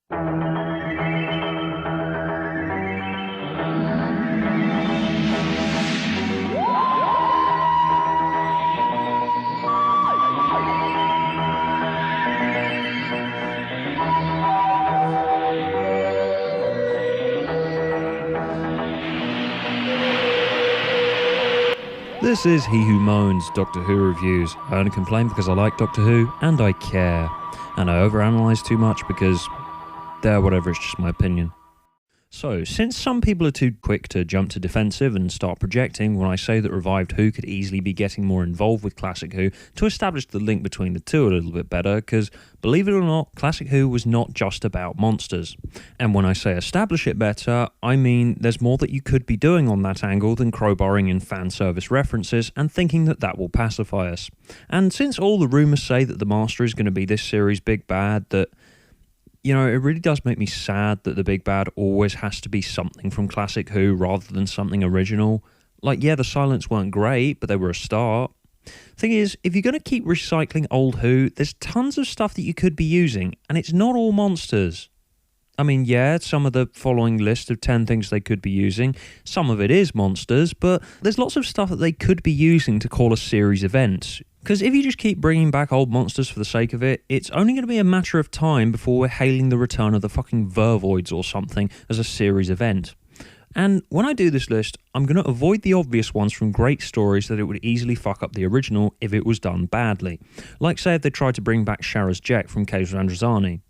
This is He Who Moans, Doctor Who Reviews. I only complain because I like Doctor Who, and I care. And I overanalyze too much because, whatever, it's just my opinion. So, since some people are too quick to jump to defensive and start projecting when I say that Revived Who could easily be getting more involved with Classic Who to establish the link between the two a little bit better, because, believe it or not, Classic Who was not just about monsters. And when I say establish it better, I mean there's more that you could be doing on that angle than crowbarring in fan service references and thinking that that will pacify us. And since all the rumours say that the Master is going to be this series' big bad, that it really does make me sad that the big bad always has to be something from Classic Who rather than something original. Like, yeah, the Silents weren't great, but they were a start. Thing is, if you're going to keep recycling old Who, there's tons of stuff that you could be using, and it's not all monsters. I mean, yeah, some of the following list of 10 things they could be using, some of it is monsters, but there's lots of stuff that they could be using to call a series event. Because if you just keep bringing back old monsters for the sake of it, it's only going to be a matter of time before we're hailing the return of the fucking Vervoids or something as a series event. And when I do this list, I'm going to avoid the obvious ones from great stories that it would easily fuck up the original if it was done badly. Like, say, if they tried to bring back Shara's Jek from Caves of Androzani.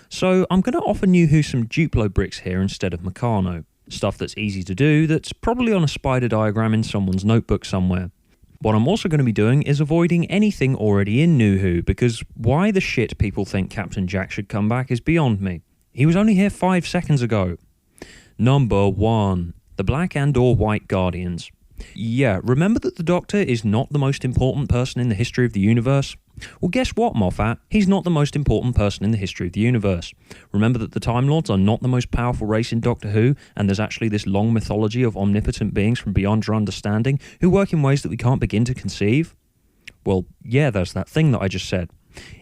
So I'm going to offer New Who some Duplo bricks here instead of Meccano. Stuff that's easy to do, that's probably on a spider diagram in someone's notebook somewhere. What I'm also going to be doing is avoiding anything already in New Who, because why the shit people think Captain Jack should come back is beyond me. He was only here 5 seconds ago. Number 1. The Black and/or White Guardians. Yeah, remember that the Doctor is not the most important person in the history of the universe? Well, guess what, Moffat? He's not the most important person in the history of the universe. Remember that the Time Lords are not the most powerful race in Doctor Who, and there's actually this long mythology of omnipotent beings from beyond our understanding who work in ways that we can't begin to conceive? Well, yeah, there's that thing that I just said.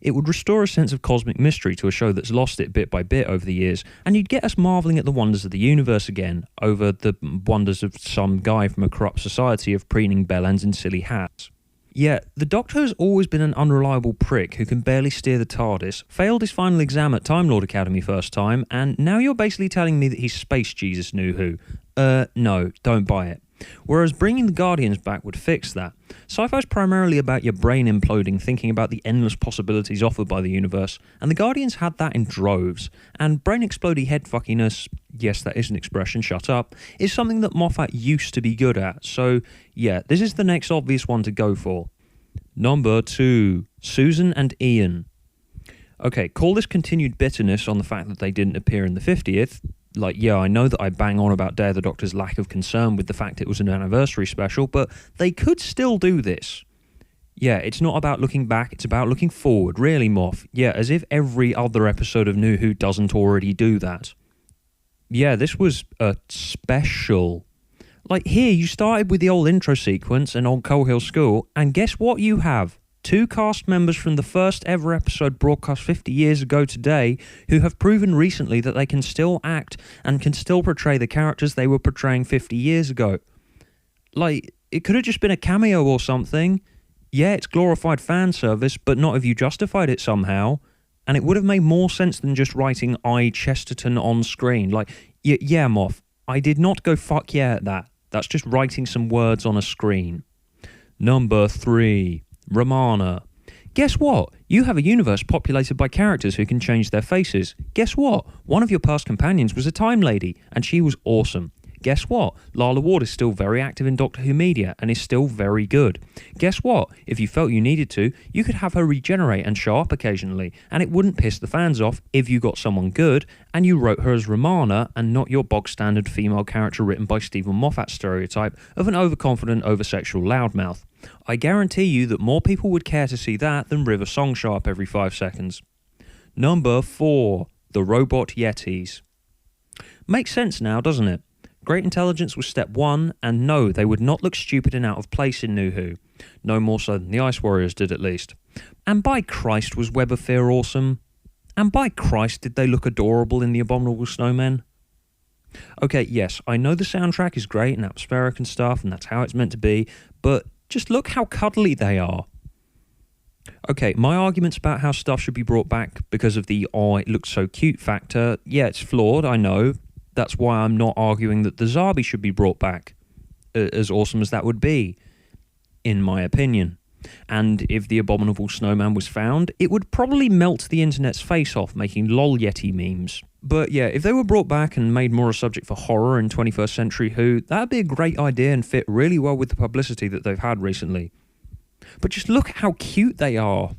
It would restore a sense of cosmic mystery to a show that's lost it bit by bit over the years, and you'd get us marvelling at the wonders of the universe again, over the wonders of some guy from a corrupt society of preening bellends in silly hats. Yeah, the Doctor has always been an unreliable prick who can barely steer the TARDIS, failed his final exam at Time Lord Academy first time, and now you're basically telling me that he's Space Jesus New Who. No, don't buy it. Whereas bringing the Guardians back would fix that. Sci-fi's primarily about your brain imploding, thinking about the endless possibilities offered by the universe, and the Guardians had that in droves. And brain explodey head fuckiness, yes, that is an expression, shut up, is something that Moffat used to be good at. So, yeah, this is the next obvious one to go for. Number 2. Susan and Ian. Okay, call this continued bitterness on the fact that they didn't appear in the 50th. Like, yeah, I know that I bang on about Dare the Doctor's lack of concern with the fact it was an anniversary special, but they could still do this. Yeah, it's not about looking back, it's about looking forward, really, Moff. Yeah, as if every other episode of New Who doesn't already do that. Yeah, this was a special. Like, here, you started with the old intro sequence and old Coal Hill School, and guess what you have? 2 cast members from the first ever episode broadcast 50 years ago today who have proven recently that they can still act and can still portray the characters they were portraying 50 years ago. Like, it could have just been a cameo or something. Yeah, it's glorified fan service, but not if you justified it somehow. And it would have made more sense than just writing I Chesterton on screen. Like, yeah, Moff, I did not go fuck yeah at that. That's just writing some words on a screen. Number 3. Romana. Guess what? You have a universe populated by characters who can change their faces. Guess what? One of your past companions was a Time Lady, and she was awesome. Guess what? Lala Ward is still very active in Doctor Who media, and is still very good. Guess what? If you felt you needed to, you could have her regenerate and show up occasionally, and it wouldn't piss the fans off if you got someone good, and you wrote her as Romana, and not your bog-standard female character written by Stephen Moffat stereotype of an overconfident, over-sexual loudmouth. I guarantee you that more people would care to see that than River Song show up every 5 seconds. Number 4. The Robot Yetis. Makes sense now, doesn't it? Great intelligence was step 1, and no, they would not look stupid and out of place in New Who. No more so than the Ice Warriors did, at least. And by Christ, was Web of Fear awesome? And by Christ, did they look adorable in The Abominable Snowmen? Okay, yes, I know the soundtrack is great and atmospheric and stuff, and that's how it's meant to be, but just look how cuddly they are. Okay, my arguments about how stuff should be brought back because of the "oh, it looks so cute" factor, yeah, it's flawed, I know. That's why I'm not arguing that the Zarbi should be brought back, as awesome as that would be, in my opinion. And if the Abominable Snowman was found, it would probably melt the internet's face off, making lol Yeti memes. But yeah, if they were brought back and made more a subject for horror in 21st Century Who, that'd be a great idea and fit really well with the publicity that they've had recently. But just look at how cute they are.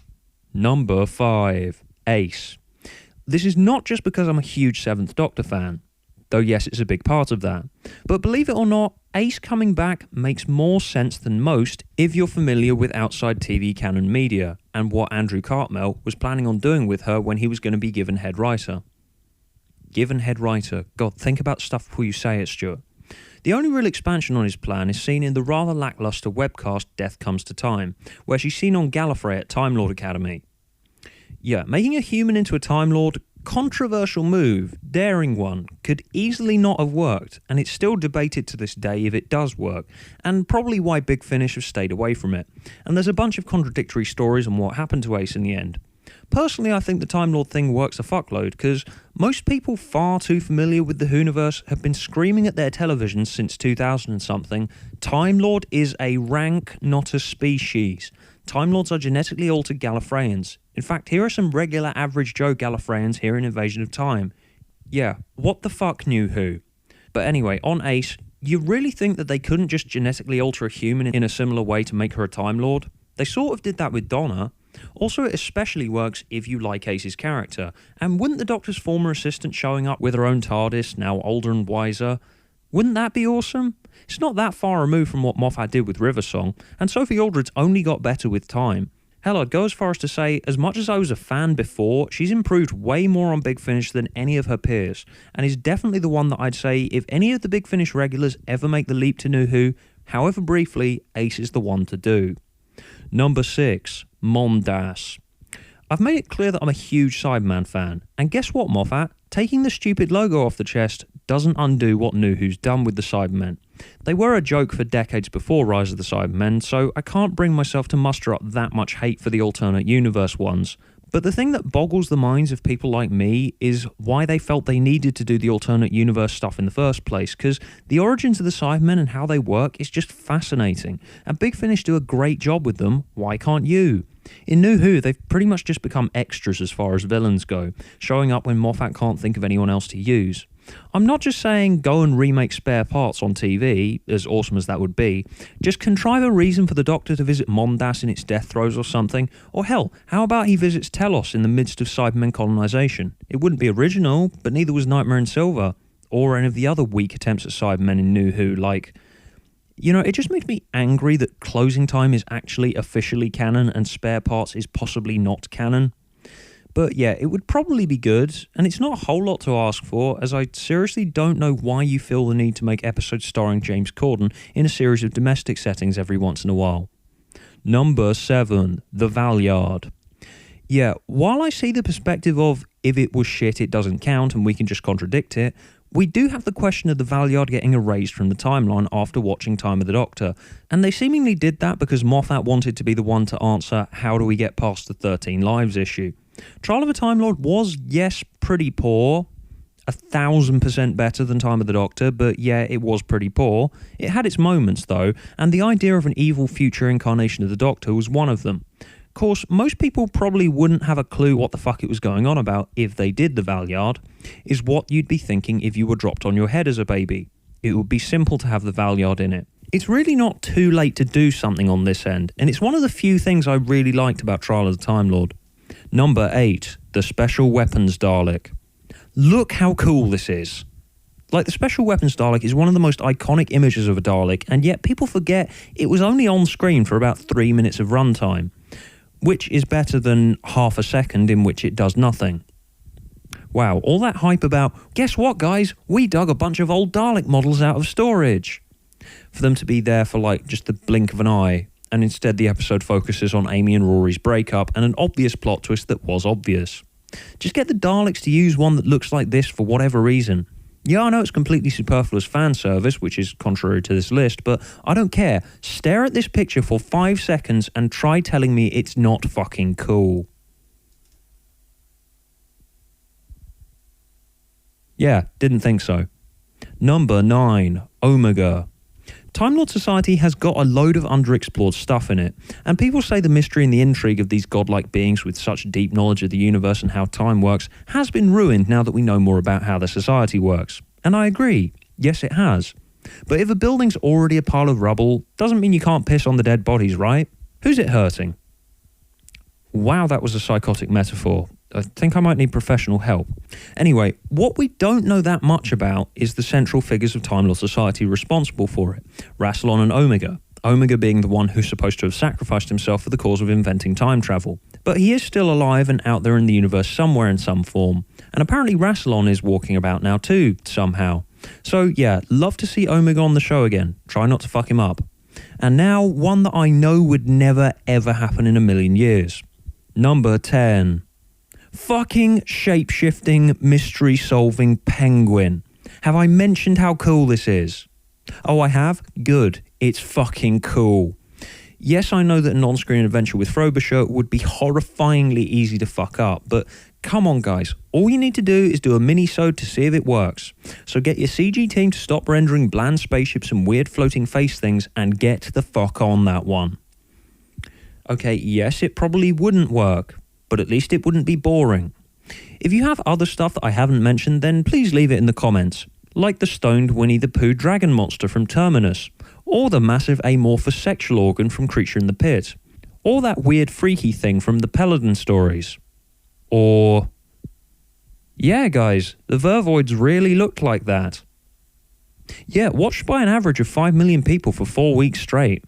Number 5. Ace. This is not just because I'm a huge 7th Doctor fan, though yes, it's a big part of that. But believe it or not, Ace coming back makes more sense than most if you're familiar with outside TV canon media, and what Andrew Cartmel was planning on doing with her when he was going to be given head writer. Given head writer. God, think about stuff before you say it, Stuart. The only real expansion on his plan is seen in the rather lackluster webcast Death Comes to Time, where she's seen on Gallifrey at Time Lord Academy. Yeah, making a human into a Time Lord, controversial move, daring one, could easily not have worked, and it's still debated to this day if it does work, and probably why Big Finish have stayed away from it. And there's a bunch of contradictory stories on what happened to Ace in the end. Personally, I think the Time Lord thing works a fuckload, because most people far too familiar with the Whoniverse have been screaming at their televisions since 2000 and something, Time Lord is a rank, not a species. Time Lords are genetically altered Gallifreyans. In fact, here are some regular average Joe Gallifreyans here in Invasion of Time. Yeah, what the fuck, New Who? But anyway, on Ace, you really think that they couldn't just genetically alter a human in a similar way to make her a Time Lord? They sort of did that with Donna. Also, it especially works if you like Ace's character, and wouldn't the Doctor's former assistant showing up with her own TARDIS, now older and wiser, wouldn't that be awesome? It's not that far removed from what Moffat did with River Song, and Sophie Aldred's only got better with time. Hell, I'd go as far as to say, as much as I was a fan before, she's improved way more on Big Finish than any of her peers, and is definitely the one that I'd say if any of the Big Finish regulars ever make the leap to New Who, however briefly, Ace is the one to do. Number 6. Mondas. I've made it clear that I'm a huge Cyberman fan, and guess what, Moffat? Taking the stupid logo off the chest doesn't undo what New Who's done with the Cybermen. They were a joke for decades before Rise of the Cybermen, so I can't bring myself to muster up that much hate for the alternate universe ones. But the thing that boggles the minds of people like me is why they felt they needed to do the alternate universe stuff in the first place, because the origins of the Cybermen and how they work is just fascinating, and Big Finish do a great job with them. Why can't you? In New Who, they've pretty much just become extras as far as villains go, showing up when Moffat can't think of anyone else to use. I'm not just saying go and remake Spare Parts on TV, as awesome as that would be, just contrive a reason for the Doctor to visit Mondas in its death throes or something, or hell, how about he visits Telos in the midst of Cybermen colonisation? It wouldn't be original, but neither was Nightmare in Silver, or any of the other weak attempts at Cybermen in New Who, like... You know, it just makes me angry that Closing Time is actually officially canon and Spare Parts is possibly not canon. But yeah, it would probably be good, and it's not a whole lot to ask for, as I seriously don't know why you feel the need to make episodes starring James Corden in a series of domestic settings every once in a while. Number 7. The Valeyard. Yeah, while I see the perspective of if it was shit it doesn't count and we can just contradict it, we do have the question of the Valeyard getting erased from the timeline after watching Time of the Doctor, and they seemingly did that because Moffat wanted to be the one to answer how do we get past the 13 lives issue. Trial of a Time Lord was, yes, pretty poor, 1,000% better than Time of the Doctor, but yeah, it was pretty poor. It had its moments though, and the idea of an evil future incarnation of the Doctor was one of them. Of course, most people probably wouldn't have a clue what the fuck it was going on about if they did the Valeyard, is what you'd be thinking if you were dropped on your head as a baby. It would be simple to have the Valeyard in it. It's really not too late to do something on this end, and it's one of the few things I really liked about Trial of the Time Lord. Number 8. The Special Weapons Dalek. Look how cool this is. Like, the Special Weapons Dalek is one of the most iconic images of a Dalek, and yet people forget it was only on screen for about 3 minutes of runtime, which is better than half a second in which it does nothing. Wow, all that hype about, guess what guys, we dug a bunch of old Dalek models out of storage. For them to be there for like just the blink of an eye, and instead the episode focuses on Amy and Rory's breakup and an obvious plot twist that was obvious. Just get the Daleks to use one that looks like this for whatever reason. Yeah, I know it's completely superfluous fan service, which is contrary to this list, but I don't care. Stare at this picture for 5 seconds and try telling me it's not fucking cool. Yeah, didn't think so. Number 9, Omega. Time Lord Society has got a load of underexplored stuff in it, and people say the mystery and the intrigue of these godlike beings with such deep knowledge of the universe and how time works has been ruined now that we know more about how the society works. And I agree, yes it has. But if a building's already a pile of rubble, doesn't mean you can't piss on the dead bodies, right? Who's it hurting? Wow, that was a psychotic metaphor. I think I might need professional help. Anyway, what we don't know that much about is the central figures of Time Lord Society responsible for it. Rassilon and Omega. Omega being the one who's supposed to have sacrificed himself for the cause of inventing time travel. But he is still alive and out there in the universe somewhere in some form. And apparently Rassilon is walking about now too, somehow. So yeah, love to see Omega on the show again. Try not to fuck him up. And now, one that I know would never ever happen in a million years. Number 10. Fucking shape-shifting, mystery-solving penguin. Have I mentioned how cool this is? Oh, I have? Good. It's fucking cool. Yes, I know that a non-screen adventure with Frobisher would be horrifyingly easy to fuck up, but come on guys, all you need to do is do a mini-sode to see if it works. So get your CG team to stop rendering bland spaceships and weird floating face things and get the fuck on that one. Okay, yes, it probably wouldn't work, but at least it wouldn't be boring. If you have other stuff that I haven't mentioned, then please leave it in the comments, like the stoned Winnie the Pooh dragon monster from Terminus, or the massive amorphous sexual organ from Creature in the Pit, or that weird freaky thing from the Peladon stories. Or... yeah guys, the Vervoids really looked like that. Yeah, watched by an average of 5 million people for 4 weeks straight.